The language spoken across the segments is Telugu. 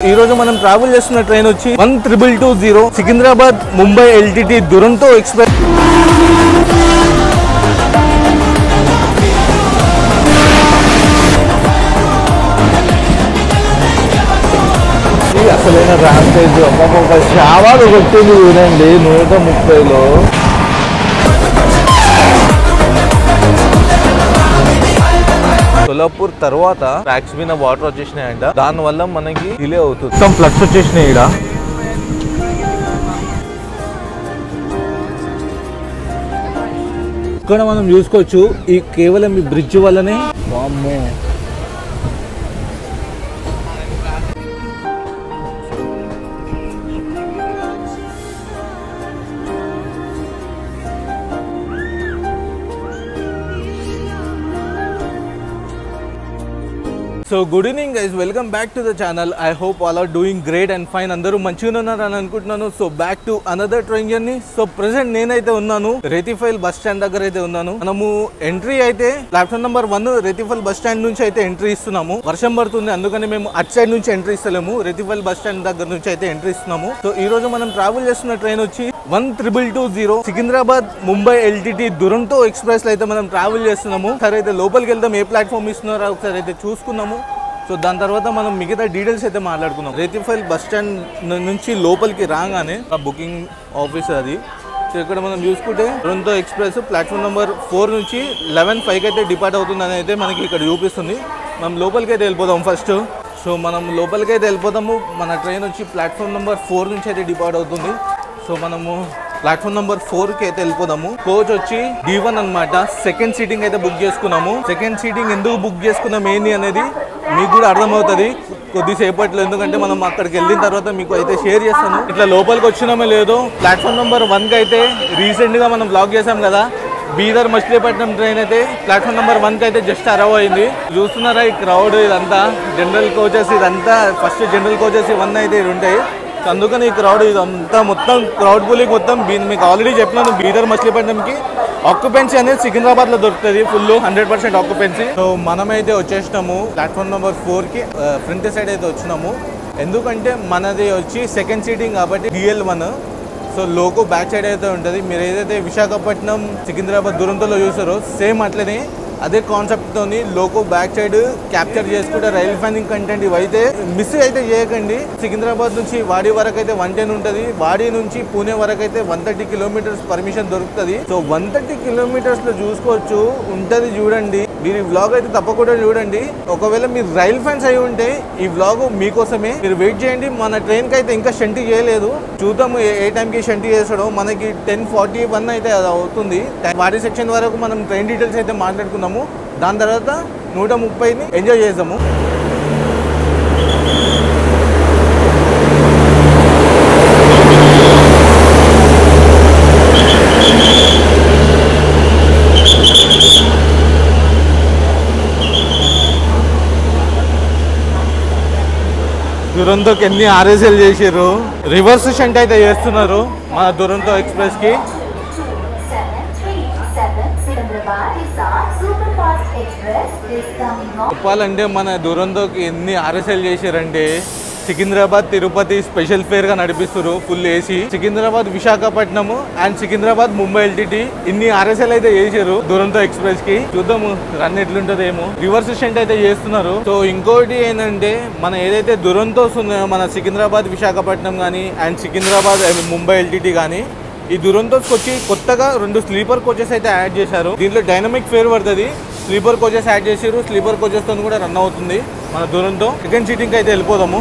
ఈ రోజు మనం ట్రావెల్ చేస్తున్న ట్రైన్ వచ్చి 1220 సికింద్రాబాద్ ముంబై ఎల్టీటీ దురంతో ఎక్స్ప్రెస్. అసలైన ర్యాంపేజ్ ఒక్కొక్క శావాలు కొట్టింది చూడండి 130లో. సోలాపూర్ తర్వాత ట్రాక్స్ మీద వాటర్ వచ్చేసినాయంట, దాని వల్ల మనకి డిలే అవుతుంది. మొత్తం ఫ్లడ్స్ వచ్చేసినాయి ఇక్కడ. ఇక్కడ మనం చూసుకోవచ్చు ఈ కేవలం ఈ బ్రిడ్జ్ వల్లనే. వామ్మో, so good evening guys, welcome back to the channel. I hope all are doing great and fine. అందరూ మంచిగా ఉన్నారని అనుకుంటున్నాను. So back to another train journey. So present నేనైతే ఉన్నాను రేతిఫైల్ బస్ స్టాండ్ దగ్గర అయితే ఉన్నాను. మనము ఎంట్రీ అయితే platform number 1 Rethifile bus stand నుంచి అయితే ఎంట్రీ ఇస్తున్నాము. వర్షం పడుతుంది, అందుకని మేము అటు సైడ్ నుంచి ఎంట్రీ ఇస్తలేము, రేతిఫైల్ బస్ స్టాండ్ దగ్గర నుంచి అయితే ఎంట్రీ ఇస్తున్నాము. సో ఈ రోజు మనం ట్రావెల్ చేస్తున్న ట్రైన్ వచ్చి 1220 సికింద్రాబాద్ ముంబై ఎల్టీటీ దురంతో ఎక్స్ప్రెస్ లో అయితే మనం ట్రావెల్ చేస్తున్నాము. సరే అయితే లోపలికి వెళ్దాం, ఏ ప్లాట్ఫామ్ ఇస్తున్నారో ఒకసారి అయితే చూసుకున్నాము. సో దాని తర్వాత మనం మిగతా డీటెయిల్స్ అయితే మాట్లాడుకున్నాం. రేతిఫైల్ బస్ స్టాండ్ నుంచి లోపలికి రాగానే బుకింగ్ ఆఫీస్ అది. సో ఇక్కడ మనం చూసుకుంటే దురంతో ఎక్స్ప్రెస్ ప్లాట్ఫామ్ నెంబర్ 4 నుంచి 11:05 అయితే డిపార్ట్ అవుతుంది అని అయితే మనకి ఇక్కడ చూపిస్తుంది. మనం లోపలికి అయితే వెళ్ళిపోదాం ఫస్ట్. సో మనం లోపలికి అయితే వెళ్ళిపోతాము. మన ట్రైన్ వచ్చి ప్లాట్ఫామ్ నెంబర్ 4 నుంచి అయితే డిపార్ట్ అవుతుంది. సో మనము ప్లాట్ఫామ్ నెంబర్ 4కి అయితే వెళ్ళిపోదాము. కోచ్ వచ్చి D1 అనమాట. సెకండ్ సీటింగ్ అయితే బుక్ చేసుకున్నాము. సెకండ్ సీటింగ్ ఎందుకు బుక్ చేసుకున్నాం ఏంటి అనేది మీకు కూడా అర్థమవుతుంది కొద్దిసేపట్లో, ఎందుకంటే మనం అక్కడికి వెళ్ళిన తర్వాత మీకు అయితే షేర్ చేస్తాను. ఇట్లా లోపలికి వచ్చినామో లేదో. ప్లాట్ఫామ్ నెంబర్ 1కి అయితే రీసెంట్గా మనం బ్లాగ్ చేసాం కదా, బీదర్ మచిలీపట్నం ట్రైన్ అయితే ప్లాట్ఫామ్ నెంబర్ 1కి అయితే జస్ట్ అరైవ్ అయింది. చూస్తున్నారా ఈ క్రౌడ్, ఇదంతా జనరల్ కోచెస్, ఇదంతా ఫస్ట్ జనరల్ కోచెస్ ఇవన్నీ అయితే ఉంటాయి. అందుకని ఈ క్రౌడ్ ఇదంతా మొత్తం క్రౌడ్ పూలింగ్ మొత్తం. మీకు ఆల్రెడీ చెప్పినాను, బీదర్ మచిలీపట్నంకి ఆక్యుపెన్సీ అనేది సికింద్రాబాద్ లో దొరుకుతుంది ఫుల్ 100% ఆక్యుపెన్సీ. సో మనమైతే వచ్చేసినాము ప్లాట్ఫామ్ నెంబర్ 4కి ఫ్రంట్ సైడ్ అయితే వచ్చినాము. ఎందుకంటే మనది వచ్చి సెకండ్ సీటింగ్ కాబట్టి DL1. So loco back side అయితే ఉంటుంది. మీరు ఏదైతే విశాఖపట్నం సికింద్రాబాద్ దురంతోలో చూసారో సేమ్ అట్లనే అదే కాన్సెప్ట్ తోని లోకో బ్యాక్ సైడ్ క్యాప్చర్ చేసుకుంటే రైల్ ఫ్యానింగ్ కంటెంట్ ఇవైతే మిస్ అయితే చేయకండి. సికింద్రాబాద్ నుంచి వాడి వరకు అయితే 110 ఉంటుంది. వాడి నుంచి పూణే వరకు అయితే 130 కిలోమీటర్స్ పర్మిషన్ దొరుకుతుంది. సో 130 కిలోమీటర్స్ లో చూసుకోవచ్చు ఉంటది. చూడండి, మీరు ఈ వ్లాగ్ అయితే తప్పకుండా చూడండి. ఒకవేళ మీరు రైల్ ఫ్యాన్స్ అయి ఉంటే ఈ వ్లాగ్ మీకోసమే. మీరు వెయిట్ చేయండి. మన ట్రైన్ కి అయితే ఇంకా షంటి చేయలేదు, చూద్దాము ఏ టైంకి షంటి చేస్తాడో. మనకి 10:41 అయితే అది అవుతుంది. వాడి సెక్షన్ వరకు మనం ట్రైన్ డీటెయిల్స్ అయితే మాట్లాడుకున్నాము. దాని తర్వాత 130ని ఎంజాయ్ చేద్దాము. దురంతోకి ఎన్ని RSL చేసారు, రివర్స్ షంట్ అయితే చేస్తున్నారు మన దురంతో ఎక్స్ప్రెస్ కి. చెప్పాలంటే మన దురంతోకి ఎన్ని RSL చేశారంటే, సికింద్రాబాద్ తిరుపతి స్పెషల్ ఫేర్ గా నడిపిస్తారు full AC. Secunderabad Visakhapatnam and Secunderabad Mumbai LTT ఇన్ని RSL అయితే చేశారు దురంతో ఎక్స్ప్రెస్ కి. చూద్దాము రన్ ఎట్లుంటదేమో. రివర్స్ స్టంట్ అయితే చేస్తున్నారు. సో ఇంకోటి ఏంటంటే, మన ఏదైతే దురంతోస్ ఉన్నాయో మన సికింద్రాబాద్ విశాఖపట్నం కానీ అండ్ సికింద్రాబాద్ ముంబై ఎల్టీటీ కానీ, ఈ దురంతోస్కి వచ్చి కొత్తగా 2 స్లీపర్ కోచెస్ అయితే యాడ్ చేశారు. దీంట్లో డైనమిక్ ఫేర్ పడుతుంది. స్లీపర్ కోచెస్ యాడ్ చేశారు. స్లీపర్ కోచెస్ తో కూడా రన్ అవుతుంది మన దురంతో. సెకండ్ సీటింగ్ అయితే వెళ్ళిపోదాము.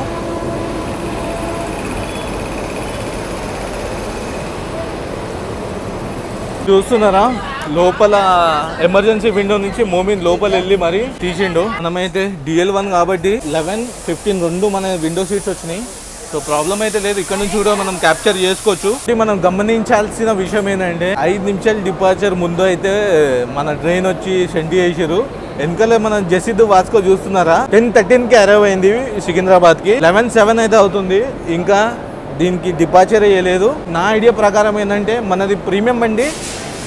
చూస్తున్నారా లోపల ఎమర్జెన్సీ విండో నుంచి మోమిన్ లోపల వెళ్ళి మరి తీసిండు. మనమైతే DL1 కాబట్టి 11-15 రెండు మన విండో సీట్స్ వచ్చినాయి. సో ప్రాబ్లం అయితే లేదు, ఇక్కడ నుంచి కూడా మనం క్యాప్చర్ చేసుకోవచ్చు. మనం గమనించాల్సిన విషయం ఏంటంటే 5 నిమిషాలు డిపార్చర్ ముందు అయితే మన ట్రైన్ వచ్చి షంటి చేసారు. వెనకాల మనం జసీద్ వాస్కో చూస్తున్నారా, 10:13కి అరైవ్ అయింది సికింద్రాబాద్ కి. 11:07 అయితే అవుతుంది, ఇంకా దీనికి డిపార్చర్ అయ్యలేదు. నా ఐడియా ప్రకారం ఏంటంటే మనది ప్రీమియం బండి,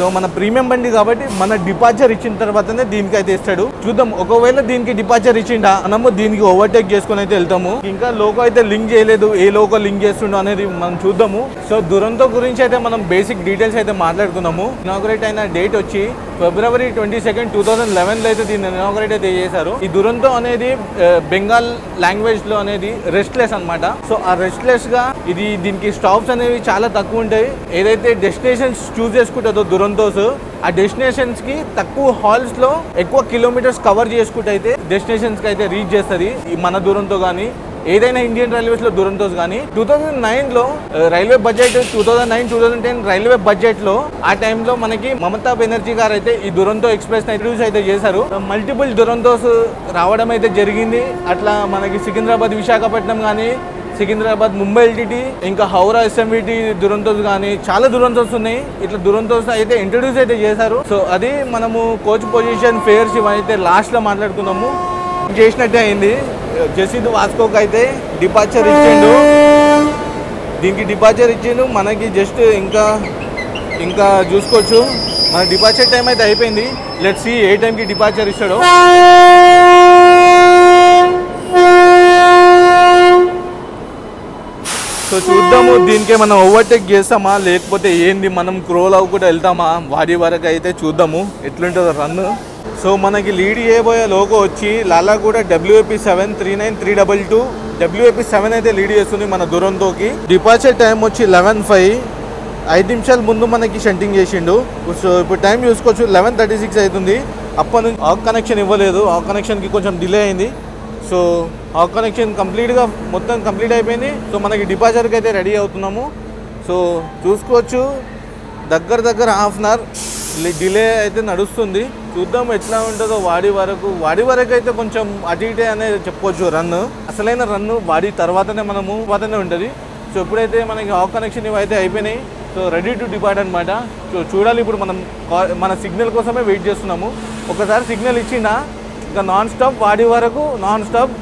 సో మన ప్రీమియం బండి కాబట్టి మన డిపార్చర్ ఇచ్చిన తర్వాతనే దీనికి అయితే ఇస్తాడు. చూద్దాం, ఒకవేళ దీనికి డిపార్చర్ ఇచ్చిండా మనము దీనికి ఓవర్టేక్ చేసుకుని అయితే వెళ్తాము. ఇంకా లోగో అయితే లింక్ చేయలేదు, ఏ లోగో లింక్ చేస్తుండో అనేది మనం చూద్దాము. సో దురంతో గురించి అయితే మనం బేసిక్ డీటెయిల్స్ అయితే మాట్లాడుకున్నాము. ఇనాగరేట్ అయిన డేట్ వచ్చి February 22, 2011 అయితే దీన్ని ఇనాగరేట్ అయితే చేశారు. ఈ దురంతో అనేది బెంగాల్ లాంగ్వేజ్ లో అనేది రెస్ట్లెస్ అన్నమాట. సో ఆ రెస్ట్లెస్ గా ఇది దీనికి స్టాప్స్ అనేవి చాలా తక్కువ ఉంటాయి. ఏదైతే డెస్టినేషన్స్ చూస్ చేసుకుంటుందో దురంతోస్, ఆ డెస్టినేషన్స్ కి తక్కువ హాల్స్ లో ఎక్కువ కిలోమీటర్స్ కవర్ చేసుకుంటూ అయితే డెస్టినేషన్స్ కి అయితే రీచ్ చేస్తుంది. ఈ మన దురంతో కానీ ఏదైనా ఇండియన్ రైల్వేస్ లో దురంతోస్ కానీ 2009 లో రైల్వే బడ్జెట్ 2009-2010 రైల్వే బడ్జెట్ లో ఆ టైంలో మనకి మమతా బెనర్జీ గారు అయితే ఈ దురంతో ఎక్స్ప్రెస్ ఇంట్రడ్యూస్ అయితే చేశారు. మల్టిపుల్ దురంతోస్ రావడం అయితే జరిగింది. అట్లా మనకి సికింద్రాబాద్ విశాఖపట్నం కానీ, సికింద్రాబాద్ ముంబై ఎల్టీటీ, ఇంకా హౌరా ఎస్ఎంవిటీ దురంతోస్ కానీ చాలా దురంతోస్ ఉన్నాయి. ఇట్లా దురంతోస్ అయితే ఇంట్రడ్యూస్ అయితే చేశారు. సో అది మనము కోచ్ పొజిషన్ ఫేర్స్ ఇవైతే లాస్ట్ లో మాట్లాడుకున్నాము. చేసినట్టే అయింది. జసీద్ వాస్కోకి అయితే డిపార్చర్ ఇచ్చిండు, దీనికి డిపార్చర్ ఇచ్చిండు. మనకి జస్ట్ ఇంకా చూసుకోవచ్చు. మన డిపార్చర్ టైం అయితే అయిపోయింది. లెట్స్ సీ ఏ టైంకి డిపార్చర్ ఇస్తాడో. సో చూద్దాము, దీనికే మనం ఓవర్టేక్ చేస్తామా లేకపోతే ఏంది, మనం క్రోల్ అవ్వకుండా వెళ్తామా వాడి వరకు అయితే చూద్దాము ఎట్లుంటుందో రన్. సో మనకి లీడ్ చేయబోయే లోగో వచ్చి లాలాగూడ WAP7 39322 WAP7 అయితే లీడ్ చేస్తుంది మన దురంతోకి. డిపార్చర్ టైం వచ్చి 11:05, 5 నిమిషాల ముందు మనకి షంటింగ్ చేసిండు. సో ఇప్పుడు టైం చూసుకోవచ్చు 11:36 అవుతుంది. అప్పటి నుంచి ఆక్ కనెక్షన్ ఇవ్వలేదు, ఆక్ కనెక్షన్కి కొంచెం డిలే అయింది. సో ఆక్ కనెక్షన్ కంప్లీట్గా మొత్తం కంప్లీట్ అయిపోయింది. సో మనకి డిపార్చర్కి అయితే రెడీ అవుతున్నాము. సో చూసుకోవచ్చు దగ్గర హాఫ్ అన్ అవర్ డిలే అయితే నడుస్తుంది. చూద్దాం ఎట్లా ఉంటుందో. వాడి వరకు అయితే కొంచెం అటు ఇటే అనేది చెప్పుకోవచ్చు. రన్ అసలైన రన్ను వాడి తర్వాతనే ఉంటుంది. సో ఇప్పుడైతే మనకి ఆఫ్ కనెక్షన్ ఇవైతే అయిపోయినాయి. సో రెడీ టు డిపార్ట్ అనమాట. సో చూడాలి, ఇప్పుడు మన సిగ్నల్ కోసమే వెయిట్ చేస్తున్నాము. ఒకసారి సిగ్నల్ ఇచ్చిందా ఇంకా నాన్ స్టాప్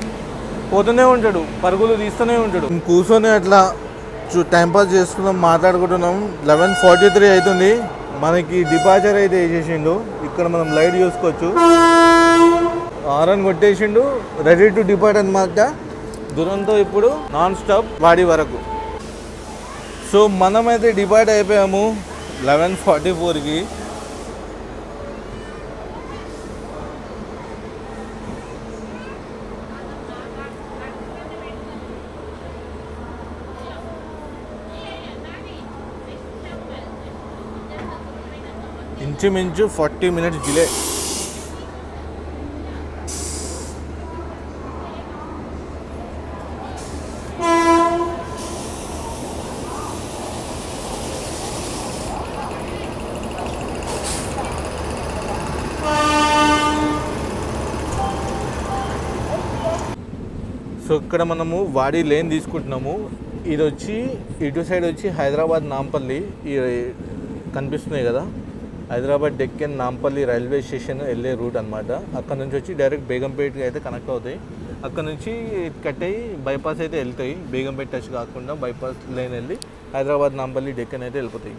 పోతూనే ఉంటాడు, పరుగులు తీస్తూనే ఉంటాడు. కూర్చొని అట్లా టైంపాస్ చేసుకున్నాం, మాట్లాడుకుంటున్నాం. 11:43 అవుతుంది. మనకి డిపార్చర్ అయితే వేసేసిండు. ఇక్కడ మనం లైట్ చూసుకోవచ్చు, హారన్ కొట్టేసిండు. రెడీ టు డిపార్ట్ అనమాట. దురంతో ఇప్పుడు నాన్ స్టాప్ వాడి వరకు. సో మనమైతే డిపార్ట్ అయిపోయాము 11:44కి. ఇంచుమించు 40 minutes డిలే. సో ఇక్కడ మనము వాడి లేన్ తీసుకుంటున్నాము. ఇది వచ్చి ఇటు సైడ్ వచ్చి హైదరాబాద్ నాంపల్లి కనిపిస్తున్నాయి కదా, హైదరాబాద్ డెక్కన్ నాంపల్లి రైల్వే స్టేషన్ వెళ్ళే రూట్ అనమాట. అక్కడ నుంచి వచ్చి డైరెక్ట్ బేగంపేట్కి అయితే కనెక్ట్ అవుతాయి. అక్కడ నుంచి కట్ అయ్యి బైపాస్ అయితే వెళ్తాయి. బేగంపేట్ టచ్ కాకుండా బైపాస్ లైన్ వెళ్ళి హైదరాబాద్ నాంపల్లి డెక్కన్ అయితే వెళ్ళిపోతాయి.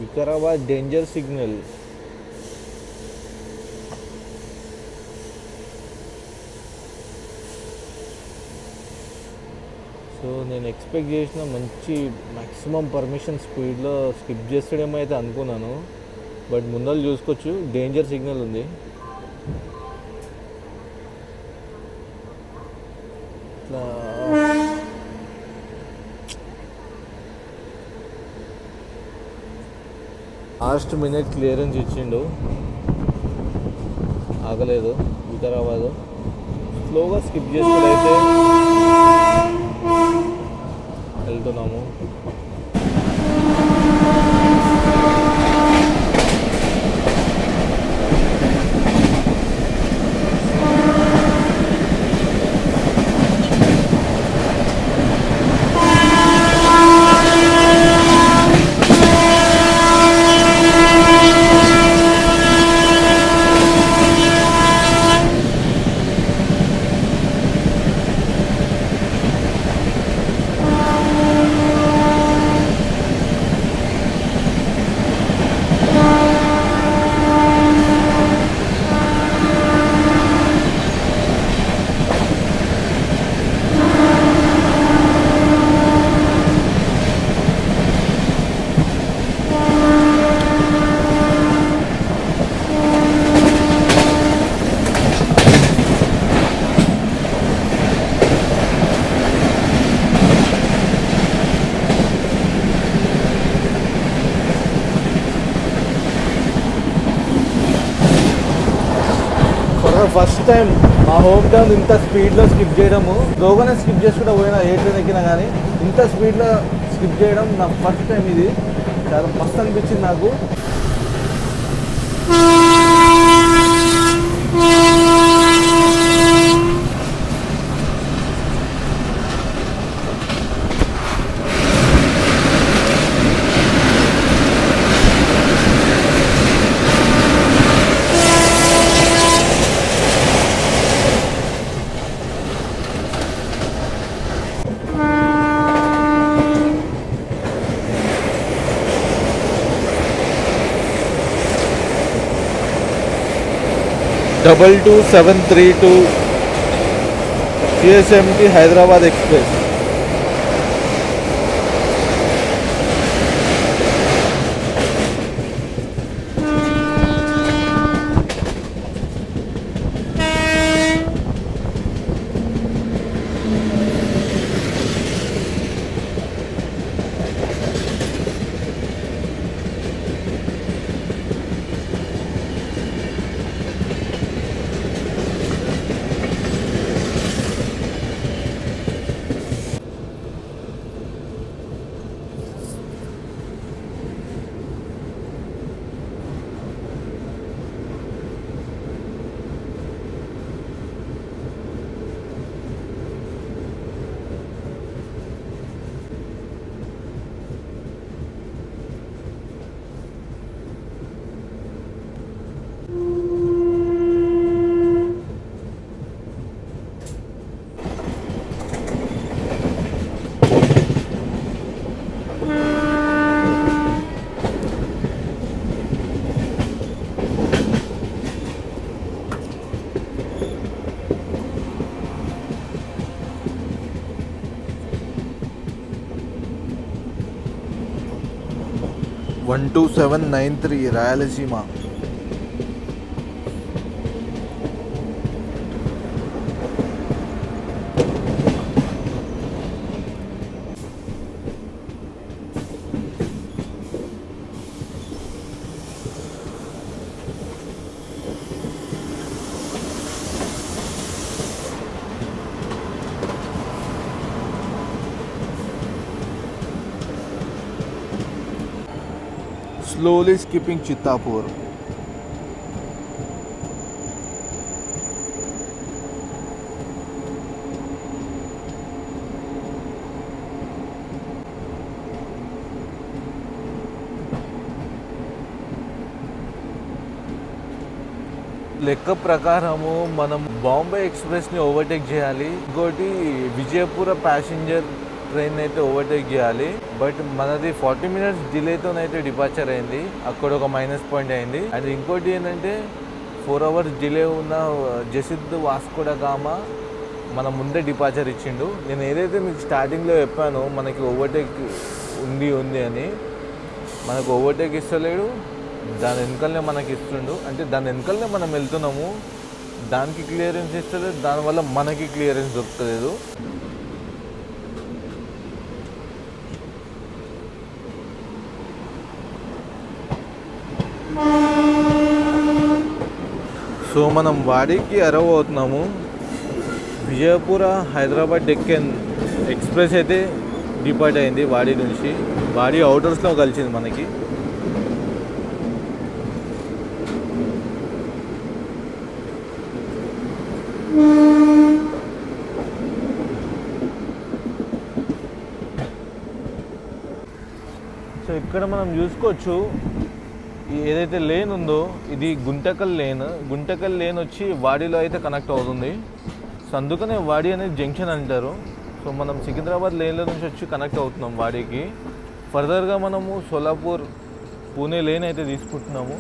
Vikarabad danger signal. సో నేను ఎక్స్పెక్ట్ చేసిన మంచి మ్యాక్సిమం పర్మిషన్ స్పీడ్లో స్కిప్ చేస్తాడేమో అయితే అనుకున్నాను, బట్ ముందర చూసుకోవచ్చు డేంజర్ సిగ్నల్ ఉంది. ఇట్లా లాస్ట్ మినిట్ క్లియరెన్స్ ఇచ్చిండు, ఆగలేదు. వికారాబాద్ స్లోగా స్కిప్ చేసుకున్నైతే వెళ్తున్నాము. ఫస్ట్ టైం మా హోమ్ టౌన్ ఇంత స్పీడ్లో స్కిప్ చేయడము, స్లోగానే స్కిప్ చేసుకుంటూ పోయినా ఏ ట్రైన్ ఎక్కినా కానీ ఇంత స్పీడ్లో స్కిప్ చేయడం నా ఫస్ట్ టైం. ఇది చాలా మస్తు అనిపించింది నాకు. Double 2732 CSMT Hyderabad express. One 2793 Rayalaseema. Slowly skipping Chittapur. లెక్క ప్రకారము మనం బాంబే ఎక్స్ప్రెస్ని ఓవర్టేక్ చేయాలి. ఇంకోటి విజయపుర ప్యాసింజర్ ట్రైన్ అయితే ఓవర్టేక్ చేయాలి. బట్ మనది 40 minutes డిలేతోనైతే డిపార్చర్ అయింది. అక్కడ ఒక మైనస్ పాయింట్ అయింది. అండ్ ఇంకోటి ఏంటంటే 4 hours డిలే ఉన్న జసిద్ వాస్కో డ గామా మన ముందే డిపార్చర్ ఇచ్చిండు. నేను ఏదైతే మీకు స్టార్టింగ్లో చెప్పానో మనకి ఓవర్టేక్ ఉంది అని, మనకు ఓవర్టేక్ ఇస్తలేడు, దాని వెనకలనే మనకి ఇస్తుండు. అంటే దాని వెనకలనే మనం వెళ్తున్నాము, దానికి క్లియరెన్స్ ఇస్తలేదు, దానివల్ల మనకి క్లియరెన్స్ దొరకలేదు. సో మనం వాడికి అరవ్ అవుతున్నాము. విజయపుర హైదరాబాద్ డెక్కన్ ఎక్స్ప్రెస్ అయితే డిపార్ట్ అయింది వాడి నుంచి. వాడి అవుటర్స్లో కలిసింది మనకి. సో ఇక్కడ మనం చూసుకోవచ్చు, ఏదైతే లేన్ ఉందో ఇది గుంటకల్ లేన్ వచ్చి వాడిలో అయితే కనెక్ట్ అవుతుంది. సో అందుకనే వాడి అనేది జంక్షన్ అంటారు. సో మనం సికింద్రాబాద్ లేన్ల నుంచి వచ్చి కనెక్ట్ అవుతున్నాం వాడికి. ఫర్దర్గా మనము సోలాపూర్ పూణే లేన్ అయితే తీసుకుంటున్నాము.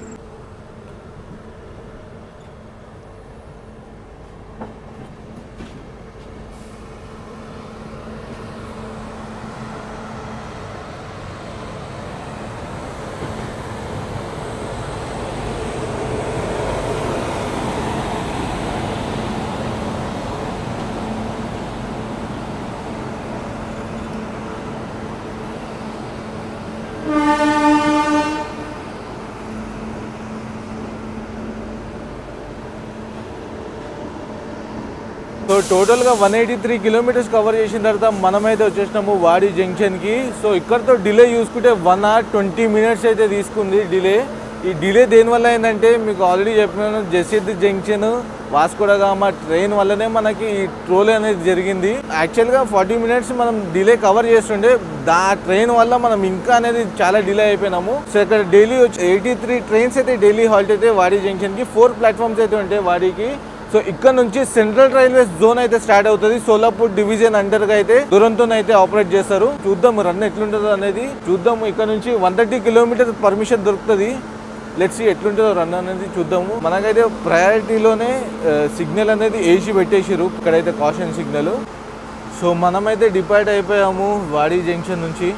సో టోటల్గా 183 kilometers కవర్ చేసిన తర్వాత మనమైతే వచ్చేసినాము వాడి జంక్షన్కి. సో ఇక్కడతో డిలే చూసుకుంటే 1 hour 20 minutes అయితే తీసుకుంది డిలే. ఈ డిలే దేనివల్ల ఏంటంటే మీకు ఆల్రెడీ చెప్పినాను, జసిద్ జంక్షన్ వాస్కో డ గామా ట్రైన్ వల్లనే మనకి ఈ ట్రోల్ అనేది జరిగింది. యాక్చువల్గా 40 minutes మనం డిలే కవర్ చేస్తుండే, ట్రైన్ వల్ల మనం ఇంకా అనేది చాలా డిలే అయిపోయినాము. సో ఇక్కడ డైలీ వచ్చి 83 trains అయితే డైలీ హాల్ట్ అయితే వాడి జంక్షన్కి. 4 platforms అయితే ఉంటాయి వాడికి. సో ఇక్కడ నుంచి సెంట్రల్ రైల్వేస్ జోన్ అయితే స్టార్ట్ అవుతుంది. సోలాపూర్ డివిజన్ అండర్గా అయితే దురంతో అయితే ఆపరేట్ చేస్తారు. చూద్దాము రన్ ఎట్లుంటుందో అనేది చూద్దాము. ఇక్కడ నుంచి 130 kilometers పర్మిషన్ దొరుకుతుంది. లెట్స్ సీ ఎట్లుంటుందో రన్ అనేది చూద్దాము. మనకైతే ప్రయారిటీలోనే సిగ్నల్ అనేది వేసి పెట్టేసారు. ఇక్కడైతే కాషన్ సిగ్నల్. సో మనమైతే డిపార్ట్ అయిపోయాము వాడి జంక్షన్ నుంచి.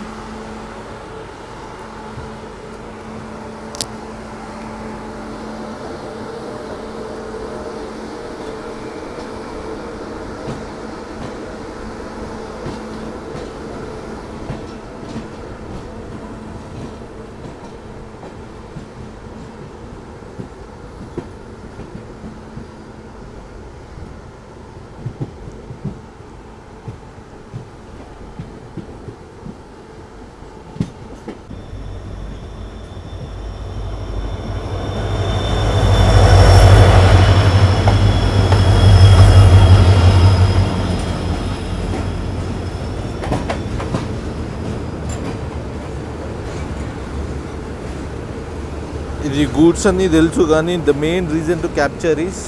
ఇది గూడ్స్ అన్నీ తెలుసు, కానీ the main reason to capture is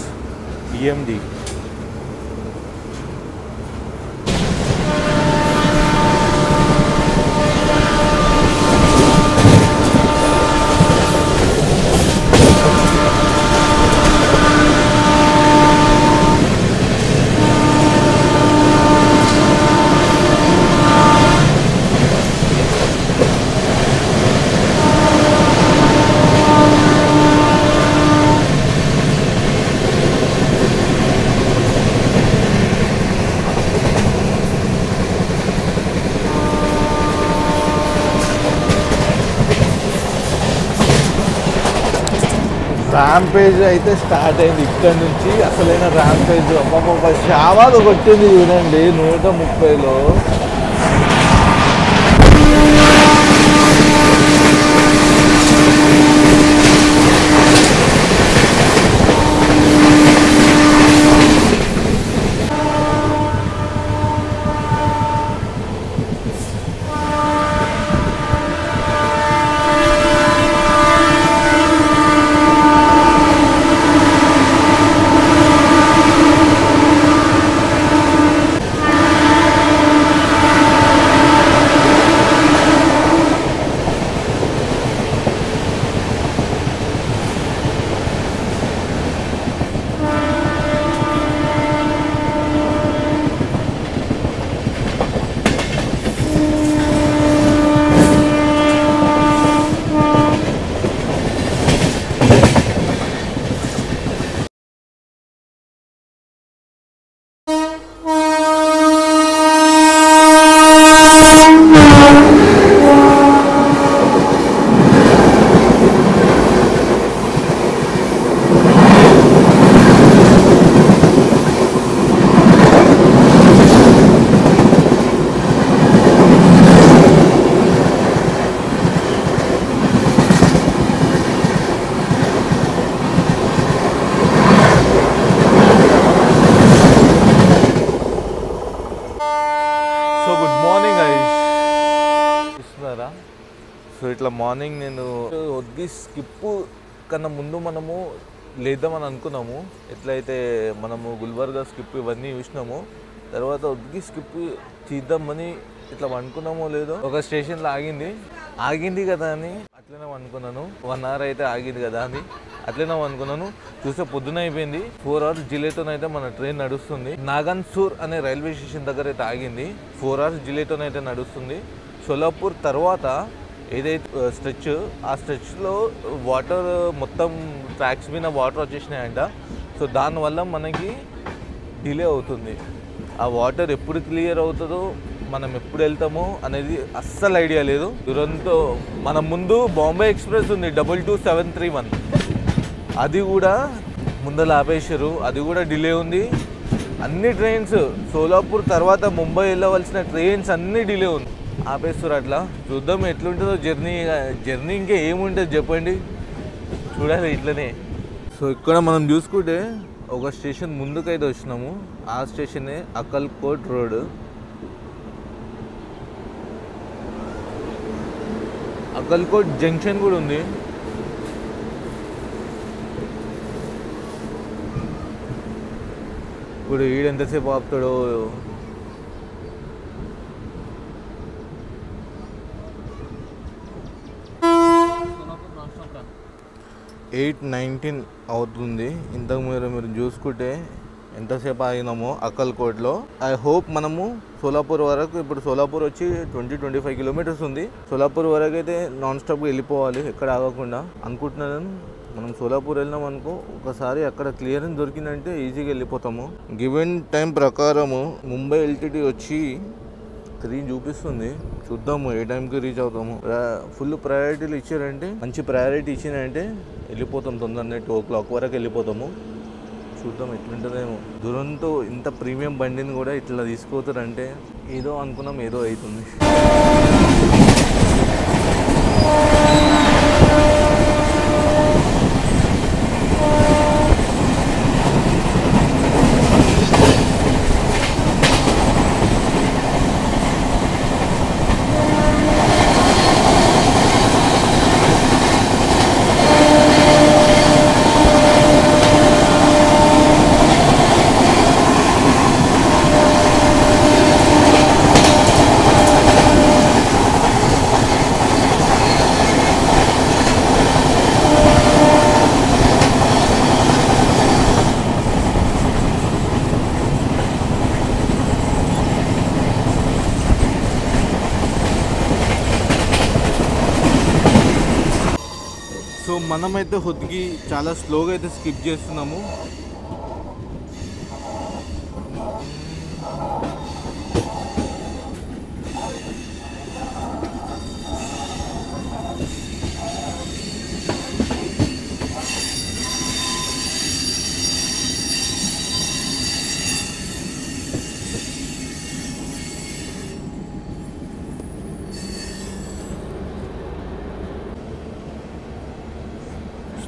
EMD. Rampage అయితే స్టార్ట్ అయింది ఇక్కడ నుంచి. అసలైన ర్యాంపేజ్ అబ్బా షావాలు కొట్టింది చూడండి 130లో. ఇట్లా మార్నింగ్ నేను ఒద్గి స్కిప్ కన్నా ముందు మనము లేద్దామని అనుకున్నాము. ఎట్లయితే మనము గుల్బర్గా స్కిప్ ఇవన్నీ చూసినాము, తర్వాత ఒద్గి స్కిప్ చేద్దామని ఇట్లా అనుకున్నామో లేదో ఒక స్టేషన్లో ఆగింది కదా అని అట్లనే అనుకున్నాను. 1 hour అయితే ఆగింది కదా అని అట్లనే అనుకున్నాను. చూస్తే పొద్దున అయిపోయింది. 4 hours డిలేతోనైతే మన ట్రైన్ నడుస్తుంది. నాగన్సూర్ అనే రైల్వే స్టేషన్ దగ్గర అయితే ఆగింది. 4 hours డిలేతోనైతే నడుస్తుంది. సోలాపూర్ తర్వాత ఏదైతే స్ట్రెచ్, ఆ స్ట్రెచ్లో వాటర్ మొత్తం ట్రాక్స్ మీద వాటర్ వచ్చేసినాయంట. సో దానివల్ల మనకి డిలే అవుతుంది. ఆ వాటర్ ఎప్పుడు క్లియర్ అవుతుందో, మనం ఎప్పుడు వెళ్తామో అనేది అస్సలు ఐడియా లేదు. దురంతో మన ముందు బాంబే ఎక్స్ప్రెస్ ఉంది 22731, అది కూడా ముందర ఆపేశారు. అది కూడా డిలే ఉంది. అన్ని ట్రైన్స్ సోలాపూర్ తర్వాత ముంబై వెళ్ళవలసిన ట్రైన్స్ అన్నీ డిలే ఉంది, ఆపేస్తారు. అట్లా చూద్దాం ఎట్లుంటుందో జర్నీ ఇంకా ఏముంటుంది చెప్పండి, చూడాలి ఇట్లనే. సో ఇక్కడ మనం చూసుకుంటే ఒక స్టేషన్ ముందుకైతే వచ్చినాము. ఆ స్టేషనే అక్కల్కోట్ రోడ్. అక్కల్కోట్ జంక్షన్ కూడా ఉంది. ఇప్పుడు ఈడెంతసేపు ఆపుతాడో. 8:19 అవుతుంది. ఇంతకు మీరు చూసుకుంటే ఎంతసేపు ఆగినామో అక్కల్కోట్లో. ఐ హోప్ మనము సోలాపూర్ వరకు, ఇప్పుడు సోలాపూర్ వచ్చి 20-25 కిలోమీటర్స్ ఉంది. సోలాపూర్ వరకు అయితే నాన్ స్టాప్గా వెళ్ళిపోవాలి, ఎక్కడ ఆగకుండా అనుకుంటున్నాను. మనం సోలాపూర్ వెళ్ళినాం అనుకో, ఒకసారి అక్కడ క్లియరెన్స్ దొరికిందంటే ఈజీగా వెళ్ళిపోతాము. గివెన్ టైం ప్రకారము ముంబై ఎల్టీటీ వచ్చి 3 చూపిస్తుంది. చూద్దాము ఏ టైంకి రీచ్ అవుతాము. ఫుల్ ప్రయారిటీలు ఇచ్చారంటే, మంచి ప్రయారిటీ ఇచ్చినారంటే వెళ్ళిపోతాం తొందరనే. 2 o'clock వరకు వెళ్ళిపోతాము. చూద్దాం ఎట్లుంటుందేమో. దురంతో ఇంత ప్రీమియం బండిని కూడా ఇట్లా తీసుకుపోతారంటే ఏదో అనుకున్నాం, ఏదో అవుతుంది. సో మనమైతే హొద్గి చాలా స్లోగా అయితే స్కిప్ చేస్తున్నాము.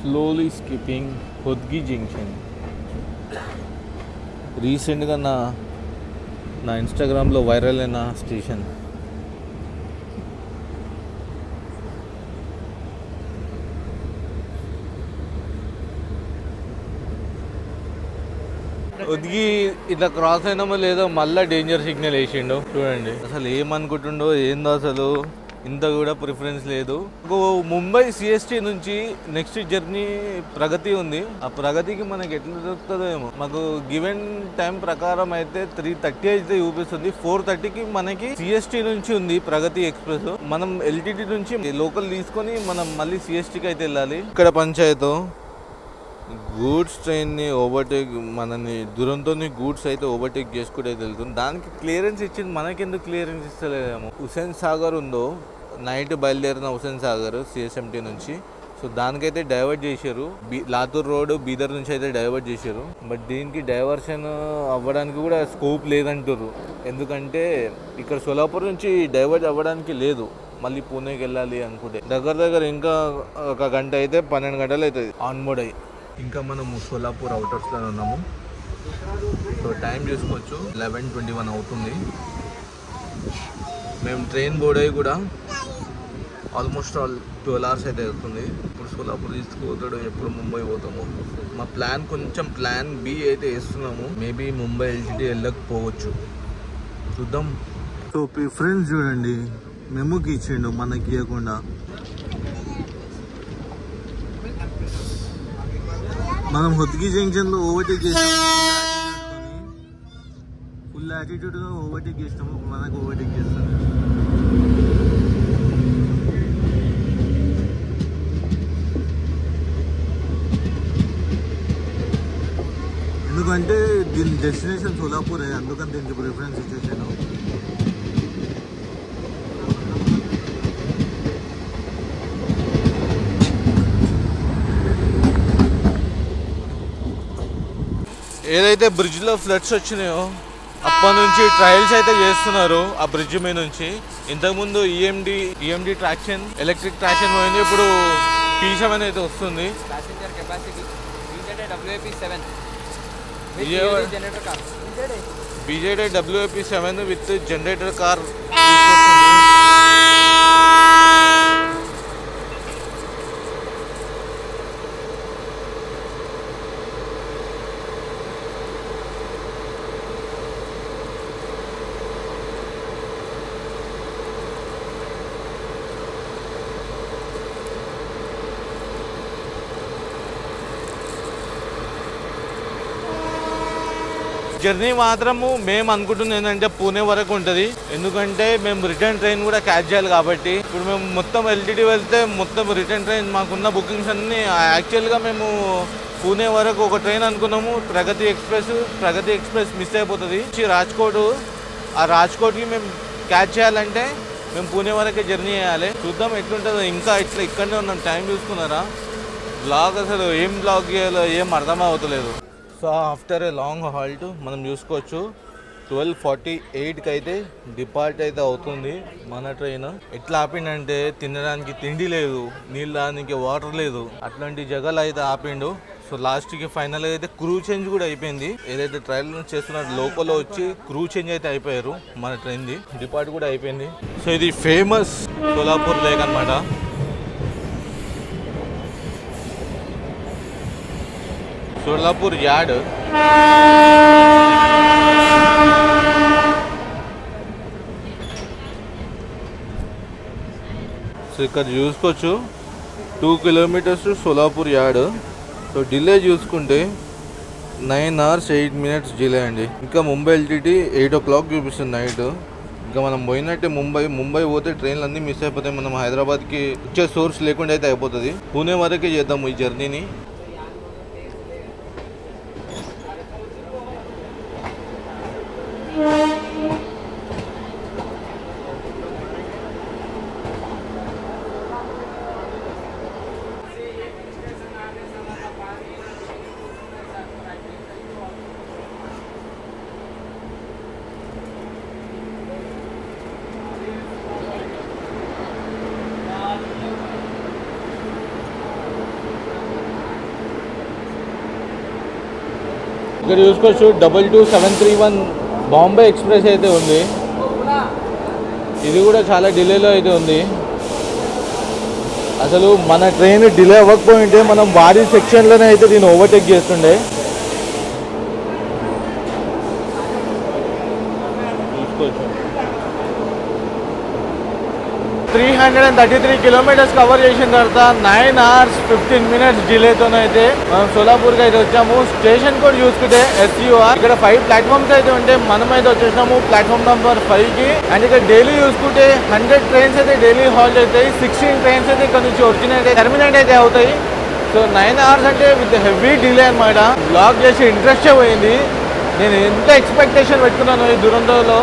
స్లోలీ స్కిప్పింగ్ హొద్గి జంక్షన్. రీసెంట్గా నా ఇన్స్టాగ్రామ్లో వైరల్ అయిన స్టేషన్. హొద్గి ఇట్లా క్రాస్ అయినామో లేదో మళ్ళీ డేంజర్ సిగ్నల్ వేసిండు. చూడండి అసలు ఏమనుకుంటుండో ఏందో, అసలు ఇంత కూడా ప్రిఫరెన్స్ లేదు. ముంబై సిఎస్టీ నుంచి నెక్స్ట్ జర్నీ ప్రగతి ఉంది. ఆ ప్రగతికి మనకి ఎట్లా దొరుకుతుందో ఏమో. మాకు గివెన్ టైం ప్రకారం అయితే 3:30 అయితే చూపిస్తుంది. 4:30కి మనకి సిఎస్టీ నుంచి ఉంది ప్రగతి ఎక్స్ప్రెస్. మనం ఎల్టీటీ నుంచి లోకల్ తీసుకొని మనం మళ్ళీ సిఎస్టీకి అయితే వెళ్ళాలి. ఇక్కడ పంచాయతీ గూడ్స్ ట్రైన్ని ఓవర్టేక్, మనని దురంతో గూడ్స్ అయితే ఓవర్టేక్ చేసుకుంటే వెళ్తుంది. దానికి క్లియరెన్స్ ఇచ్చింది, మనకెందుకు క్లియరెన్స్ ఇస్తలేదేమో. హుసేన్ సాగర్ ఉందో, నైట్ బయలుదేరిన హుసేన్ సాగర్ సిఎస్ఎంటీ నుంచి. సో దానికైతే డైవర్ట్ చేశారు. లాతూర్ రోడ్ బీదర్ నుంచి అయితే డైవర్ట్ చేశారు. బట్ దీనికి డైవర్షన్ అవ్వడానికి కూడా స్కోప్ లేదంటారు. ఎందుకంటే ఇక్కడ సోలాపూర్ నుంచి డైవర్ట్ అవ్వడానికి లేదు. మళ్ళీ పూణేకి వెళ్ళాలి అనుకుంటే దగ్గర ఇంకా 1 గంట అయితే 12 గంటలు అవుతుంది ఆన్బోర్డ్ అయ్యి. ఇంకా మనము సోలాపూర్ అవుటర్స్లో ఉన్నాము. సో టైం చూసుకోవచ్చు 11:21 అవుతుంది. మేము ట్రైన్ బోర్డ్ అయ్యి కూడా ఆల్మోస్ట్ 12 hours అయితే అవుతుంది. ఇప్పుడు సోలాపూర్ తీసుకుపోతాడు, ఎప్పుడు ముంబై పోతాము. మా ప్లాన్ బి అయితే వేస్తున్నాము. మేబీ ముంబై ఎల్టీటీ వెళ్ళకపోవచ్చు, చూద్దాం. సో ఫ్రెండ్స్ చూడండి, మెమోకి ఇచ్చిండు మనకి ఇవ్వకుండా. మనం హొత్కి జంక్షన్లో ఓవర్టేక్ చేసాము, ఫుల్ యాటిట్యూడ్గా ఓవర్టేక్ చేస్తాము. మనకు ఓవర్టేక్ చేస్తాము. ఎందుకంటే దీని డెస్టినేషన్ సోలాపూరే, అందుకని దీనికి ప్రిఫరెన్స్ ఇచ్చేసాను. ఏదైతే బ్రిడ్జ్లో ఫ్లడ్స్ వచ్చినాయో అప్పటి నుంచి ట్రయల్స్ అయితే చేస్తున్నారు ఆ బ్రిడ్జ్ మీద నుంచి. ఇంతకుముందు ఈఎండి ట్రాక్షన్, ఎలక్ట్రిక్ ట్రాక్షన్ పోయింది, ఇప్పుడు P7 అయితే వస్తుంది. BJD WAP7 with generator car. Journey మాత్రము మేము అనుకుంటున్నాం ఏంటంటే పూణే వరకు ఉంటుంది. ఎందుకంటే మేము రిటర్న్ ట్రైన్ కూడా క్యాచ్ చేయాలి కాబట్టి. ఇప్పుడు మేము మొత్తం ఎల్టీటీ వెళ్తే మొత్తం రిటర్న్ ట్రైన్ మాకున్న బుకింగ్స్ అన్నీ యాక్చువల్గా మేము పూణే వరకు ఒక ట్రైన్ అనుకున్నాము, ప్రగతి ఎక్స్ప్రెస్ మిస్ అయిపోతుంది. రాజ్కోట్, ఆ రాజ్కోట్కి మేము క్యాచ్ చేయాలంటే మేము పూణే వరకే జర్నీ చేయాలి. చూద్దాం ఎట్లుంటుందో. ఇంకా ఇక్కడనే ఉన్నాం. టైం చూసుకున్నారా? బ్లాగ్ అసలు ఏం బ్లాగ్ చేయాలో ఏం అర్థం అవుతలేదు. So after a long halt మనం చూసుకోవచ్చు 12:48కి అయితే డిపార్ట్ అయితే అవుతుంది మన ట్రైన్. ఎట్లా ఆపిండంటే తినడానికి తిండి లేదు, నీళ్ళు తాగడానికి వాటర్ లేదు, అట్లాంటి జగలు అయితే ఆపిండు. సో లాస్ట్కి ఫైనల్గా అయితే క్రూ చేంజ్ కూడా అయిపోయింది. ఏదైతే ట్రైన్ చేస్తున్న లోపల వచ్చి క్రూ చేంజ్ అయితే అయిపోయారు మన ట్రైన్ది. డిపార్ట్ కూడా అయిపోయింది. సో ఇది ఫేమస్ సోలాపూర్ లేక్ అనమాట. సోలాపూర్ యార్డ్. సో ఇక్కడ చూసుకోవచ్చు 2 kilometers Solapur yard. So delay చూసుకుంటే 9 hours 8 minutes డిలే అండి. ఇంకా ముంబై ఎల్టీటీ 8 o'clock చూపిస్తుంది నైట్. ఇంకా మనం పోయినట్టే ముంబై పోతే ట్రైన్లు అన్నీ మిస్ అయిపోతాయి. మనం హైదరాబాద్కి వచ్చే సోర్స్ లేకుండా అయితే అయిపోతుంది. పూణే వరకే చేద్దాము ఈ జర్నీని. ఇక్కడ చూసుకోవచ్చు 22731 బాంబే ఎక్స్ప్రెస్ అయితే ఉంది. ఇది కూడా చాలా డిలేలో అయితే ఉంది. అసలు మన ట్రైన్ డిలే అవ్వకపోయింటే మనం వారి సెక్షన్లోనే అయితే దీన్ని ఓవర్టేక్ చేస్తుండే. చూసుకోవచ్చు 333 kilometers కవర్ చేసిన తర్వాత 9 hours 15 minutes డిలేతోనైతే మనం సోలాపూర్కి అయితే వచ్చాము. స్టేషన్ కూడా చూసుకుంటే SUR. ఇక్కడ 5 ప్లాట్ఫామ్స్ అయితే ఉంటాయి. మనమైతే వచ్చేసినాము ప్లాట్ఫామ్ నెంబర్ 5కి. అండ్ ఇక్కడ డైలీ చూసుకుంటే 100 ట్రైన్స్ అయితే డైలీ హాల్ట్ అవుతాయి. 16 ట్రైన్స్ అయితే ఇక్కడ నుంచి ఒరిజినేట్ టర్మినేట్ అయితే అవుతాయి. సో 9 hours అంటే విత్ హెవీ డిలే అనమాట. బ్లాక్ చేసి ఇంట్రెస్టే పోయింది. నేను ఎంత ఎక్స్పెక్టేషన్ పెట్టుకున్నాను ఈ దురంతోలో,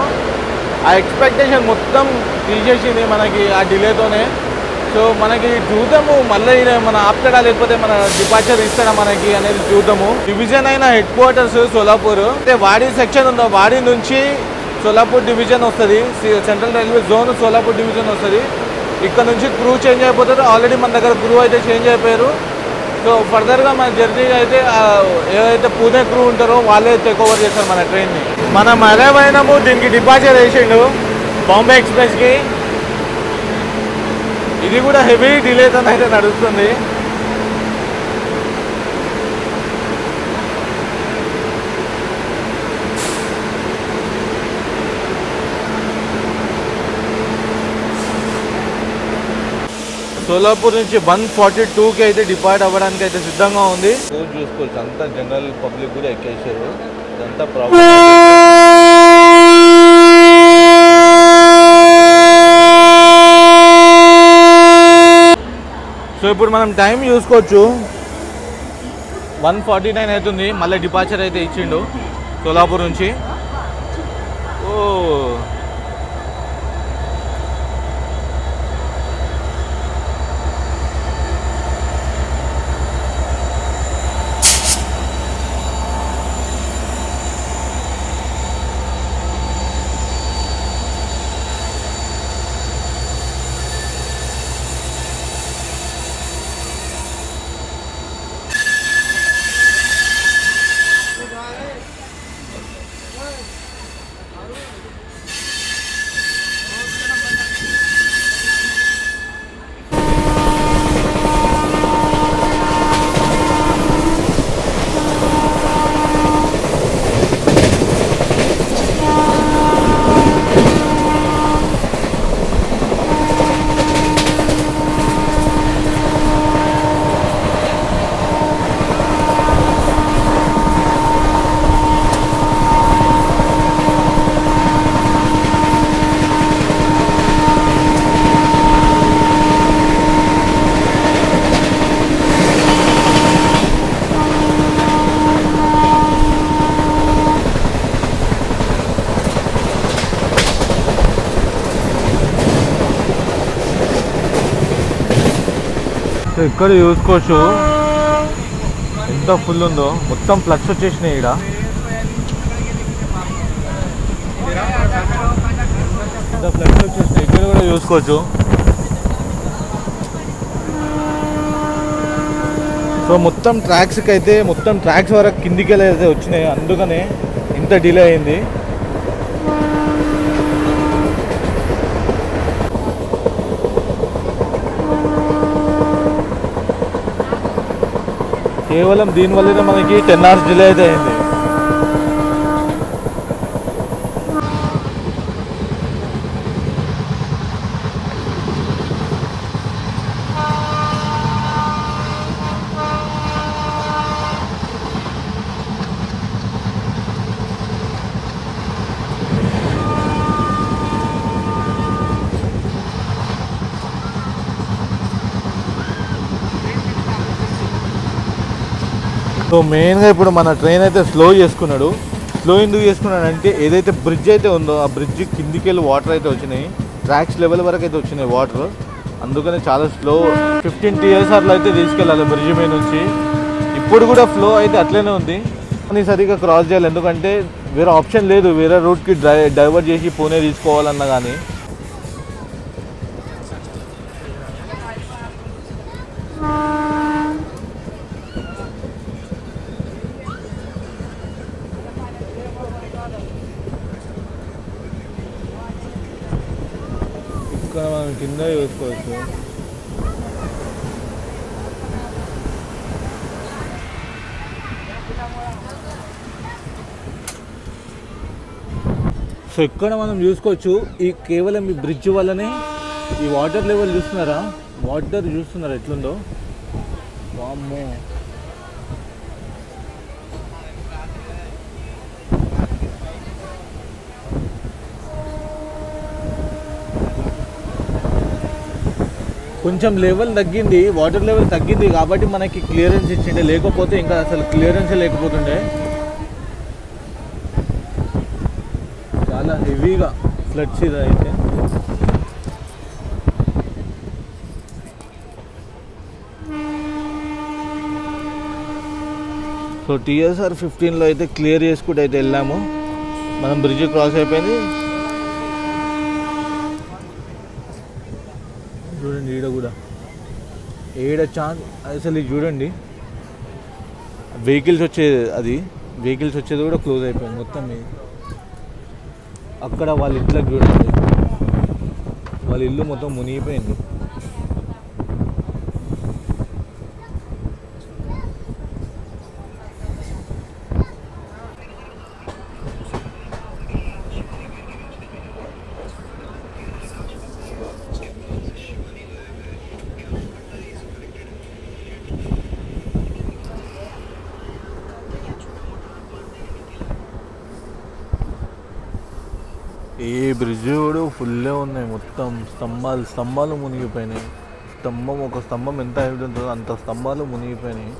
ఆ ఎక్స్పెక్టేషన్ మొత్తం తీసేసింది మనకి ఆ డిలేతోనే. సో మనకి చూద్దాము మళ్ళీ మన ఆప్తాడా లేకపోతే మన డిపార్చర్ ఇస్తాడా మనకి అనేది చూద్దాము. డివిజన్ అయిన హెడ్ క్వార్టర్స్ సోలాపూర్. అంటే వాడి సెక్షన్ ఉందో వాడి నుంచి సోలాపూర్ డివిజన్ వస్తుంది. Central railway zone Solapur division వస్తుంది. ఇక్కడ నుంచి క్రూ చేంజ్ అయిపోతారు. ఆల్రెడీ మన దగ్గర క్రూ అయితే చేంజ్ అయిపోయారు. సో ఫర్దర్గా మన జర్నీ అయితే ఏదైతే పూణే క్రూ ఉంటారో వాళ్ళే టేక్ ఓవర్ చేస్తారు మన ట్రైన్ని. మనం అరైవ్ అయినాము. దీనికి డిపార్చర్ వేసిండు బాంబే ఎక్స్ప్రెస్కి. ఇది కూడా హెవీ డిలేతో అయితే నడుస్తుంది. సోలాపూర్ నుంచి 142కి అయితే డిపార్ట్ అవ్వడానికి అయితే సిద్ధంగా ఉంది. రోజు చూసుకోవచ్చు అంతా జనరల్ పబ్లిక్ కూడా ఎక్కేసారు. ఇదంతా ప్రాబ్లం. సో ఇప్పుడు మనం టైం చూసుకోవచ్చు 1:49 అవుతుంది. మళ్ళీ డిపార్చర్ అయితే ఇచ్చిండు సోలాపూర్ నుంచి. ఓ ఇక్కడ చూసుకోవచ్చు ఎంత ఫుల్ ఉందో. మొత్తం ఫ్లక్స్ వచ్చేసినాయి ఇక్కడ. ఎంత ఫ్లక్స్ వచ్చేసినాయి ఇక్కడ కూడా చూసుకోవచ్చు. సో మొత్తం ట్రాక్స్కి అయితే మొత్తం ట్రాక్స్ వరకు కిందికి అయితే వచ్చినాయి. అందుకనే ఇంత డిలే అయింది. కేవలం దీనివల్లనే మనకి 10 hours డిలే అయితే అయింది. సో మెయిన్గా ఇప్పుడు మన ట్రైన్ అయితే స్లో చేసుకున్నాడు. స్లో ఎందుకు చేసుకున్నాడు అంటే ఏదైతే బ్రిడ్జ్ అయితే ఉందో ఆ బ్రిడ్జ్ కిందికి వెళ్ళి వాటర్ అయితే వచ్చినాయి. ట్రాక్స్ లెవెల్ వరకు అయితే వచ్చినాయి వాటర్. అందుకని చాలా స్లో 15 TSRలో అయితే తీసుకెళ్ళాలి బ్రిడ్జ్ మీద నుంచి. ఇప్పుడు కూడా ఫ్లో అయితే అట్లనే ఉంది. కానీ సరిగ్గా క్రాస్ చేయాలి, ఎందుకంటే వేరే ఆప్షన్ లేదు. వేరే రూట్కి డైవర్ట్ చేసి పూణే తీసుకోవాలన్నా కానీ. ఇక్కడ మనం కింద చూసుకోవచ్చు. సో ఇక్కడ మనం చూసుకోవచ్చు ఈ కేవలం ఈ బ్రిడ్జ్ వల్లనే ఈ వాటర్ లెవెల్ చూస్తున్నారా, వాటర్ చూస్తున్నారా ఎట్లుందో. వామ్మో, కొంచెం లెవెల్ తగ్గింది, వాటర్ లెవెల్ తగ్గింది కాబట్టి మనకి క్లియరెన్స్ ఇచ్చిండే. లేకపోతే ఇంకా అసలు క్లియరెన్సే లేకపోతుండే. చాలా హెవీగా ఫ్లడ్స్ ఇది అయితే. సో TSR 15లో అయితే క్లియర్ చేసుకుంటూ అయితే వెళ్ళాము. మనం బ్రిడ్జ్ క్రాస్ అయిపోయింది. చూడండి ఈడ కూడా ఏడ ఛాన్స్ అసలు ఇది చూడండి. వెహికల్స్ వచ్చేది కూడా క్లోజ్ అయిపోయింది మొత్తం. అక్కడ వాళ్ళ ఇంట్లోకి చూడండి, వాళ్ళ ఇల్లు మొత్తం మునిగిపోయింది. ఏ బ్రిడ్జ్ కూడా ఫుల్లే ఉన్నాయి, మొత్తం స్తంభాలు మునిగిపోయినాయి. ఒక స్తంభం ఎంత హైట్ ఉంటుందో అంత స్తంభాలు మునిగిపోయినాయి.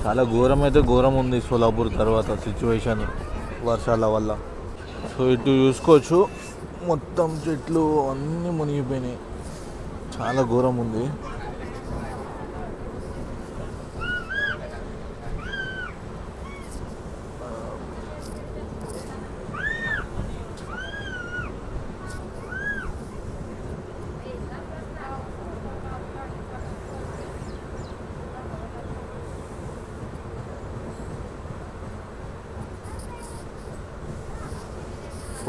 చాలా ఘోరం ఉంది సోలాపూర్ తర్వాత సిచ్యువేషన్ వర్షాల వల్ల. సో ఇటు చూసుకోవచ్చు, మొత్తం చెట్లు అన్నీ మునిగిపోయినాయి, చాలా ఘోరం ఉంది.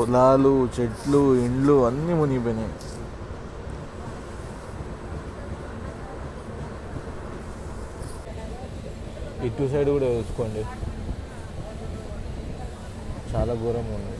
పొలాలు, చెట్లు, ఇండ్లు అన్నీ మునిగిపోయినాయి. ఇటు సైడ్ కూడా చూసుకోండి, చాలా ఘోరంగా ఉంది.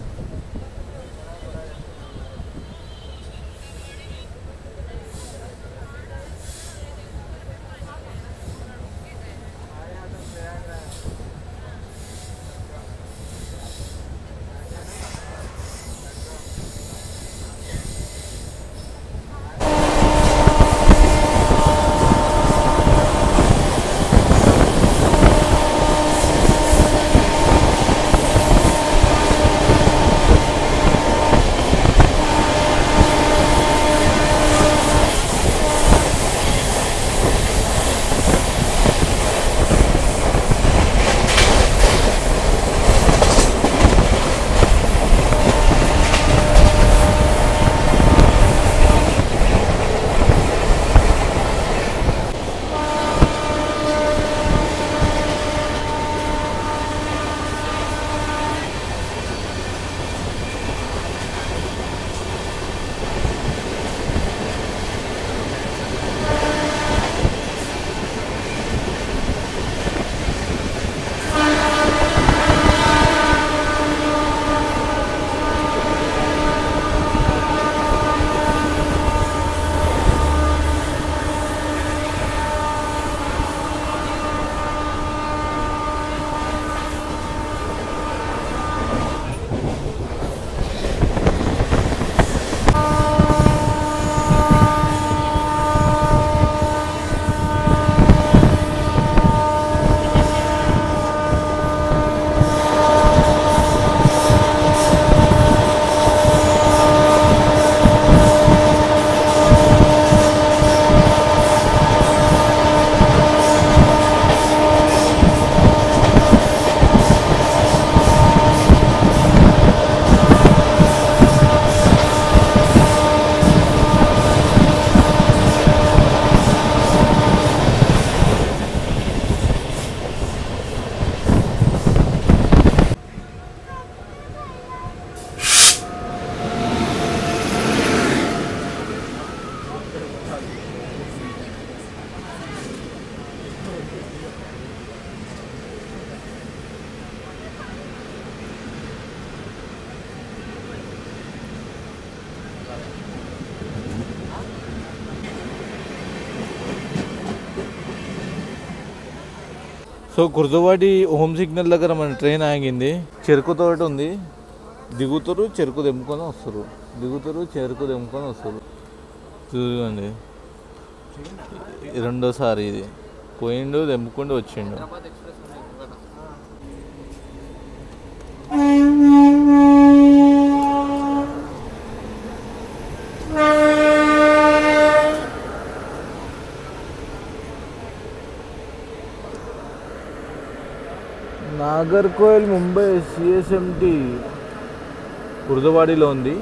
సో కుర్దువాడి హోమ్ సిగ్నల్ దగ్గర మన ట్రైన్ ఆగింది. చెరుకు తోట ఉంది, దిగుతారు చెరుకు తెంపుకొని వస్తారు, చూడండి రెండోసారి ఇది పోయిండు, తెంపుకుంటూ వచ్చిండు. నాగర్కోయిల్ ముంబై సిఎస్ఎంటి కుర్దువాడిలో ఉంది.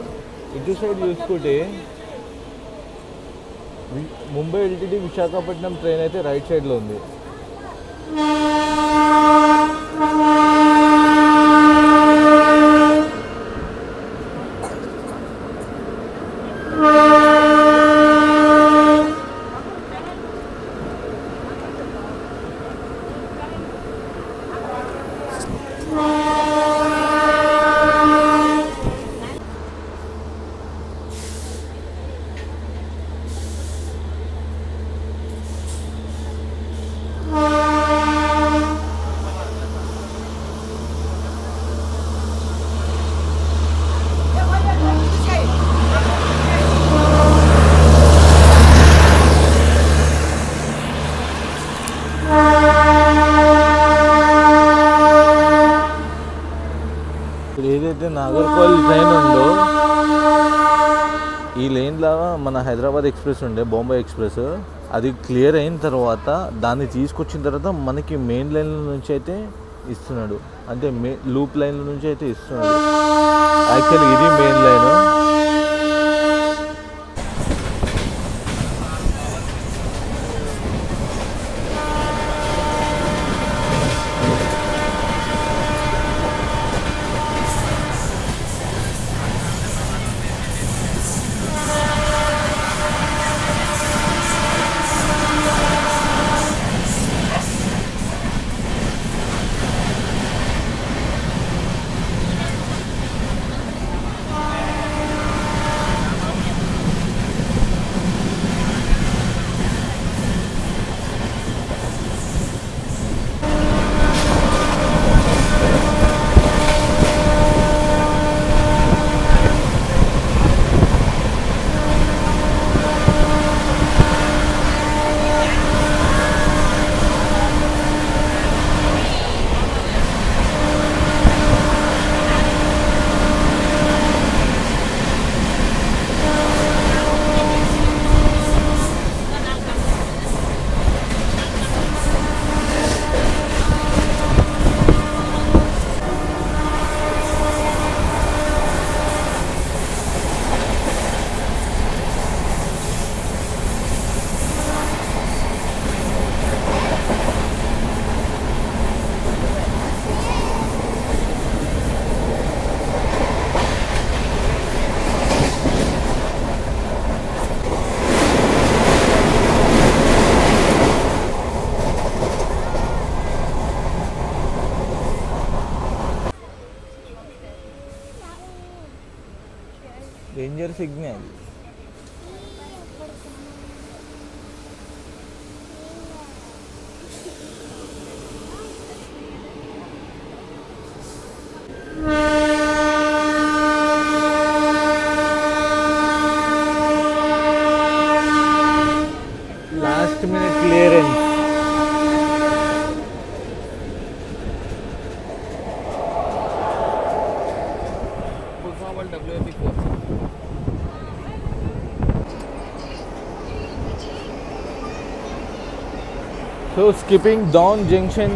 ఇటు సైడ్ చూసుకుంటే ముంబై ఎల్టీటీ విశాఖపట్నం ట్రైన్ అయితే రైట్ సైడ్లో ఉంది. నాగర్కోయిల్ ట్రైన్ ఉండు ఈ లైన్లో మన హైదరాబాద్ ఎక్స్ప్రెస్ ఉండే బొంబాయి ఎక్స్ప్రెస్ అది క్లియర్ అయిన తర్వాత దాన్ని తీసుకొచ్చిన తర్వాత మనకి మెయిన్ లైన్ల నుంచి అయితే ఇస్తున్నాడు అంటే లూప్ లైన్ల నుంచి అయితే ఇస్తున్నాడు యాక్చువల్లీ ఇది main line danger signal last minute clearance So skipping Dawn Junction.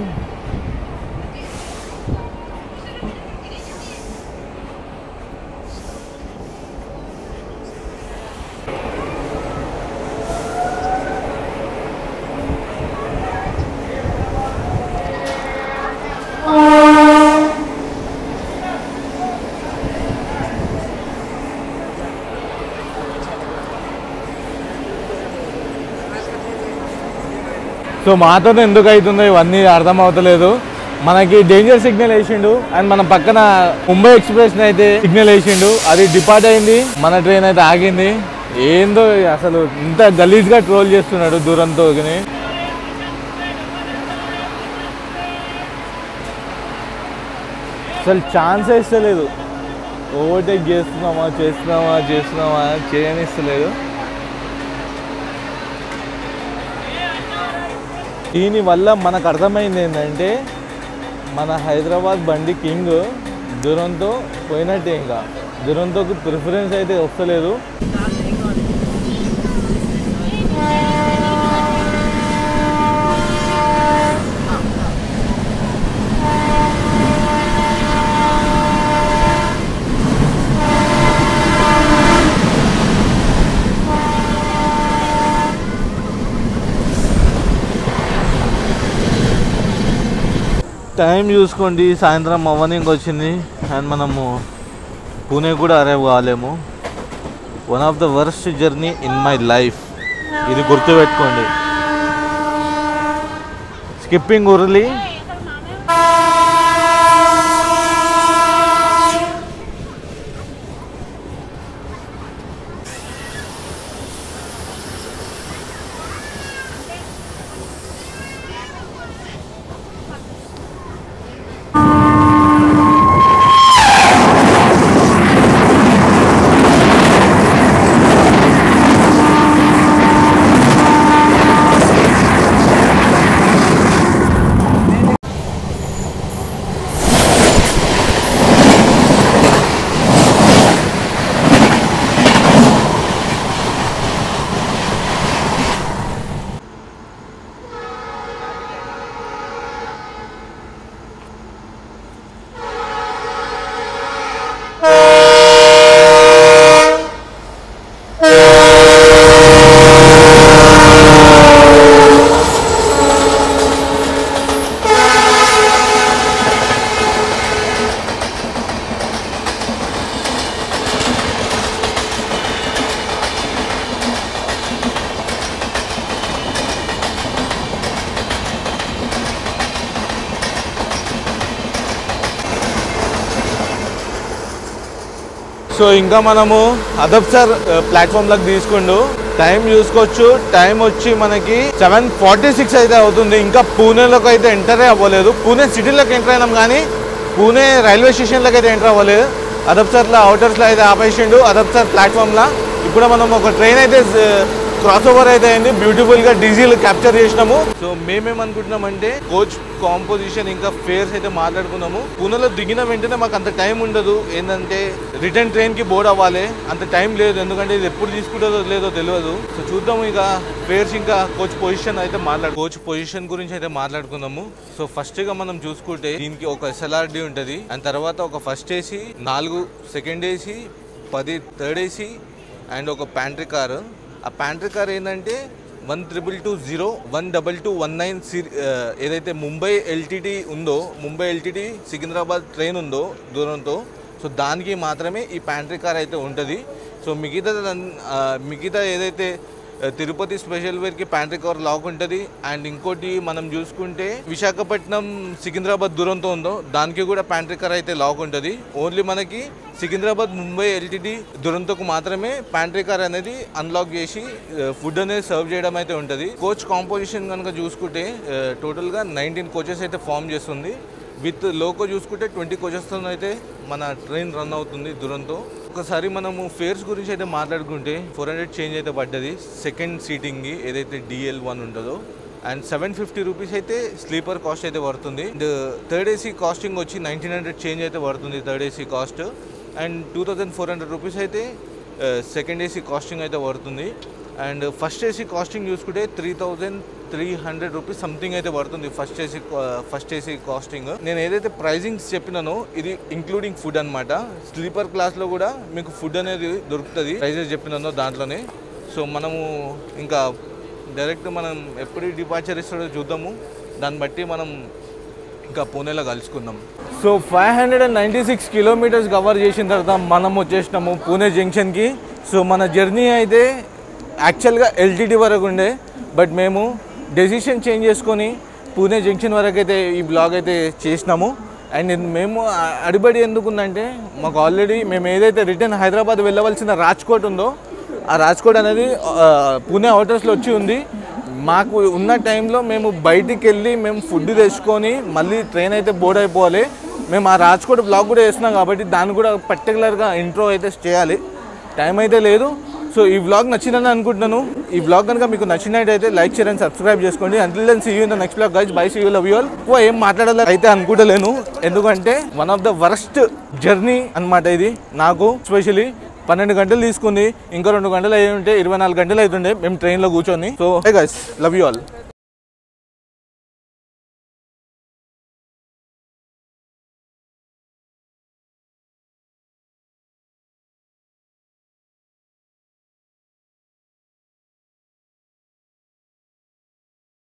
So మాతో ఎందుకు అవుతుందో ఇవన్నీ అర్థం అవుతలేదు మనకి డేంజర్ సిగ్నల్ వేసిండు అండ్ మన పక్కన ముంబై ఎక్స్ప్రెస్ అయితే సిగ్నల్ వేసిండు అది డిపార్ట్ అయింది మన ట్రైన్ అయితే ఆగింది ఏందో అసలు ఇంత గలీజ్గా ట్రోల్ చేస్తున్నాడు దూరంతో అసలు ఛాన్సే ఇస్తలేదు ఓవర్టేక్ చేస్తున్నామా చేయనిస్తలేదు దీనివల్ల మనకు అర్థమైంది ఏంటంటే మన హైదరాబాద్ బండి కింగ్ దురంతో పోయినట్టే ఇంకా దురంతోకి ప్రిఫరెన్స్ అయితే వస్తలేదు టైం చూసుకోండి సాయంత్రం అవ్వనికి వచ్చింది అండ్ మనము పూణే కూడా అరైవ్ కాలేము one of the worst journey in my life ఇది గుర్తుపెట్టుకోండి స్కిప్పింగ్ ఉర్లీ సో ఇంకా మనము అదబ్సర్ ప్లాట్ఫామ్ లకు తీసుకుంటూ టైం చూసుకోవచ్చు. టైం వచ్చి మనకి 7:46 అయితే అవుతుంది. ఇంకా పూణేలోకి అయితే ఎంటర్ అవ్వలేదు. పూణే సిటీలోకి ఎంటర్ అయినాం కానీ పూణే రైల్వే స్టేషన్లోకి అయితే ఎంటర్ అవ్వలేదు. అదబ్సర్లో అవుటర్స్లో అయితే ఆపేసిండు అదబ్సర్ ప్లాట్ఫామ్లో. ఇప్పుడు మనం ఒక ట్రైన్ అయితే క్రాస్ ఓవర్ అయితే అయింది. బ్యూటిఫుల్గా డీజిల్ క్యాప్చర్ చేసినాము. సో మేమేమనుకుంటున్నామంటే కోచ్ కాంపోజిషన్ ఇంకా ఫేర్స్ అయితే మాట్లాడుకున్నాము. పూణేలో దిగిన వెంటనే మాకు అంత టైం ఉండదు. ఏంటంటే రిటర్న్ ట్రైన్కి బోర్డ్ అవ్వాలి, అంత టైం లేదు. ఎందుకంటే ఇది ఎప్పుడు తీసుకుంటుందో లేదో తెలియదు. సో చూద్దాము ఇక ఫేర్స్ ఇంకా కోచ్ పొజిషన్ గురించి అయితే మాట్లాడుకుందాము. సో ఫస్ట్గా మనం చూసుకుంటే దీనికి ఒక SLRD ఉంటుంది. అండ్ తర్వాత ఒక first AC, 4 second AC, 10 third AC and ఒక ప్యాంట్రీ కారు. ఆ ప్యాంట్రీ కార్ ఏంటంటే 1220 12219 ఏదైతే ముంబై LTT ఉందో, ముంబై LTT సికింద్రాబాద్ ట్రైన్ ఉందో దూరంతో, సో దానికి మాత్రమే ఈ ప్యాంట్రీ కార్ అయితే ఉంటుంది. సో మిగతా ఏదైతే తిరుపతి స్పెషల్ వేర్కి ప్యాంట్రీ కార్ లాక్ ఉంటుంది. అండ్ ఇంకోటి మనం చూసుకుంటే విశాఖపట్నం సికింద్రాబాద్ దూరంతో ఉందో దానికి కూడా ప్యాంట్రీ కార్ అయితే లాక్ ఉంటుంది. ఓన్లీ మనకి సికింద్రాబాద్ ముంబై LTT దురంతోకు మాత్రమే ప్యాంట్రీ కార్ అనేది అన్లాక్ చేసి ఫుడ్ అనేది సర్వ్ చేయడం అయితే ఉంటుంది. కోచ్ కాంపోజిషన్ కనుక చూసుకుంటే టోటల్గా 19 కోచెస్ అయితే ఫామ్ చేస్తుంది. విత్ లోకో చూసుకుంటే 20 కోచెస్తో అయితే మన ట్రైన్ రన్ అవుతుంది దురంతో. ఒకసారి మనము ఫేర్స్ గురించి అయితే మాట్లాడుకుంటే 400 చేంజ్ అయితే పడ్డది సెకండ్ సీటింగ్కి ఏదైతే DL1 ఉంటుందో. అండ్ 750 రూపీస్ అయితే స్లీపర్ కాస్ట్ అయితే పడుతుంది. అండ్ థర్డ్ ఏసీ కాస్టింగ్ వచ్చి 1900 చేంజ్ అయితే పడుతుంది third AC cost. And 2400 rupees అయితే సెకండ్ ఏసీ కాస్టింగ్ అయితే పడుతుంది. అండ్ ఫస్ట్ ఏసీ కాస్టింగ్ చూసుకుంటే 3300 రూపీస్ సంథింగ్ అయితే పడుతుంది ఫస్ట్ ఏసీ కాస్టింగ్. నేను ఏదైతే ప్రైజింగ్స్ చెప్పినానో ఇది ఇంక్లూడింగ్ ఫుడ్ అనమాట. స్లీపర్ క్లాస్లో కూడా మీకు ఫుడ్ అనేది దొరుకుతుంది ప్రైజెస్ చెప్పినానో దాంట్లోనే. సో మనము ఇంకా డైరెక్ట్ మనం ఎప్పుడు డిపార్చర్ ఇస్తాడో చూద్దాము. దాన్ని బట్టి మనం ఇంకా పూణేలో కలుసుకుందాం. సో 596 కిలోమీటర్స్ కవర్ చేసిన తర్వాత మనం వచ్చేసినాము పూణే జంక్షన్కి. సో మన జర్నీ అయితే యాక్చువల్గా LTT వరకు ఉండే, బట్ మేము డెసిషన్ చేంజ్ చేసుకొని పూణే జంక్షన్ వరకు అయితే ఈ బ్లాగ్ అయితే చేసినాము. అండ్ మేము అడిబడి ఎందుకుందంటే మాకు ఆల్రెడీ మేము ఏదైతే రిటర్న్ హైదరాబాద్ వెళ్ళవలసిన రాజ్కోట్ ఉందో ఆ రాజ్కోట్ అనేది పూణే అవుటర్స్లో వచ్చి ఉంది. మాకు ఉన్న టైంలో మేము బయటికి వెళ్ళి మేము ఫుడ్ తెచ్చుకొని మళ్ళీ ట్రైన్ అయితే బోర్డ్ అయిపోవాలి. మేము ఆ రాజ్కోట్ బ్లాగ్ కూడా వేస్తున్నాం కాబట్టి దాన్ని కూడా పర్టికులర్గా ఇంట్రో అయితే చేయాలి. టైం అయితే లేదు. సో ఈ వ్లాగ్ నచ్చిందని అనుకుంటున్నాను. ఈ వ్లాగ్ కనుక మీకు నచ్చినట్టయితే లైక్ షేర్ అండ్ సబ్స్క్రైబ్ చేసుకోండి. Until then see you in the next vlog guys. Bye, see you, love you all. ఎక్కువ ఏం మాట్లాడాలి అయితే అనుకుంటలేను, ఎందుకంటే one of the worst journey అనమాట ఇది నాకు. స్పెషలీ 12 గంటలు తీసుకుంది, ఇంకా 2 గంటలు అయ్యి ఉంటే 24 గంటలు అవుతుండే మేము ట్రైన్లో కూర్చొని. So hey guys, love you all.